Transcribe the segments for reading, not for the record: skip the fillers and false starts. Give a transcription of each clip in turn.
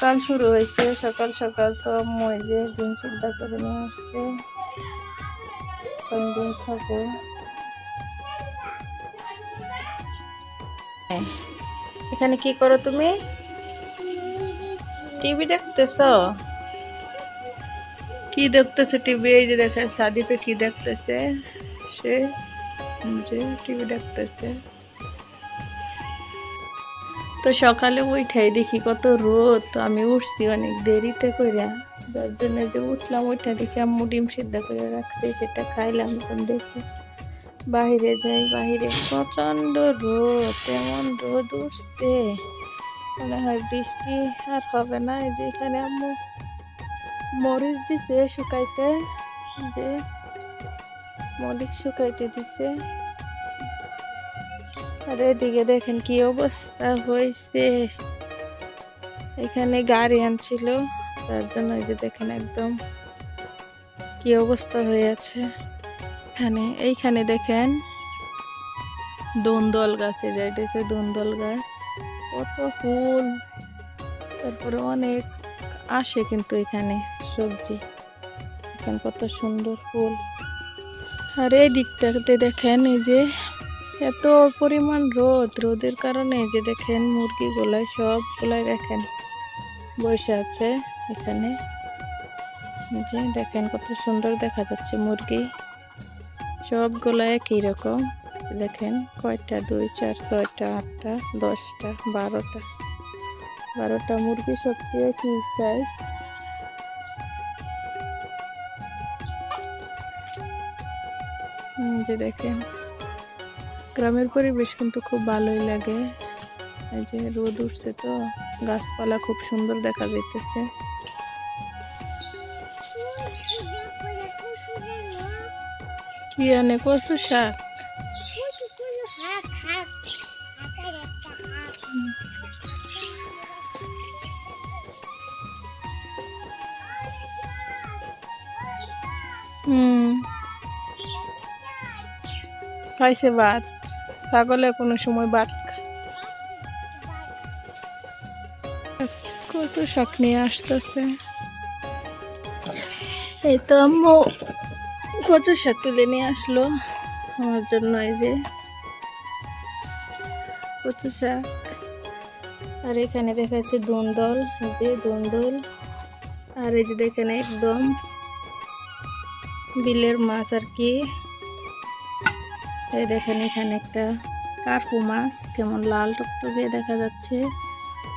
সকাল শুরু হয়েছে, সকাল সকাল তো আম্মু এই যে ডিম সিদ্ধ করে নিয়ে আসছে, ডিম খাবো। এখানে কি করো তুমি? টিভি দেখতেছ? কি দেখতেছে টিভি? এই যে দেখেন সাদিপে কি দেখতেছে, সে যে টিভি দেখতেছে। তো সকালে উঠাই দেখি কত রোদ, তো আমি উঠছি অনেক দেরিতে করে, যার জন্য যে উঠলাম, ওইটা দেখি আম্মু ডিম সিদ্ধ করে রাখছে, সেটা খাইলাম। এখন দেখি বাহিরে যাই, বাহিরে প্রচন্ড রোদ, এমন রোদ উঠছে মনে হয় বৃষ্টি আর হবে না। এই যে এখানে আম্মু মরিচ দিছে শুকাইতে, যে মরিচ শুকাইতে দিছে। আর এদিকে দেখেন কি অবস্থা হয়েছে, এখানে গাড়ি আনছিল, তার জন্য এই যে দেখেন একদম কি অবস্থা হয়ে আছে। এইখানে দেখেন দোন্দল গাছের যাইতেছে, দোন্দল গাছ, কত ফুল, তারপরে অনেক আসে কিন্তু এখানে সবজি, এখানে কত সুন্দর ফুল। আর এই দিকটাতে দেখেন এই যে এত পরিমাণ রোদ, রোদের কারণে যে দেখেন মুরগিগুলাই সবগুলাই দেখেন বসে আছে এখানে, যে দেখেন কত সুন্দর দেখা যাচ্ছে মুরগি সবগুলা একই রকম। দেখেন কয়টা, 2 4 6টা 8টা 10টা 12টা মুরগি, সবচেয়ে একই সাইজ। যে দেখেন গ্রামের পরিবেশ কিন্তু খুব ভালোই লাগে। এই যে রোদ উঠছে তো গাছপালা খুব সুন্দর দেখা যাইতেছে। কি আনে? কচু শাক। খাইছে ভাত, ছাগলে কোনো সময় ভাত খায়। কচু শাক নিয়ে আসতেছে, এই তো আম্মু কচু শাক তুলে নিয়ে আসলো আমার জন্য। এই যে কচু শাক, আর এখানে দেখা যাচ্ছে দোন্দল, এই যে দোন্দল, আর এই যে দেখেন একদম বিলের মাছ আর কি। এই দেখেন এখানে একটা কার্পু মাছ, কেমন লাল টকটকে দেখা যাচ্ছে।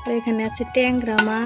আর এখানে আছে ট্যাংরা মাছ।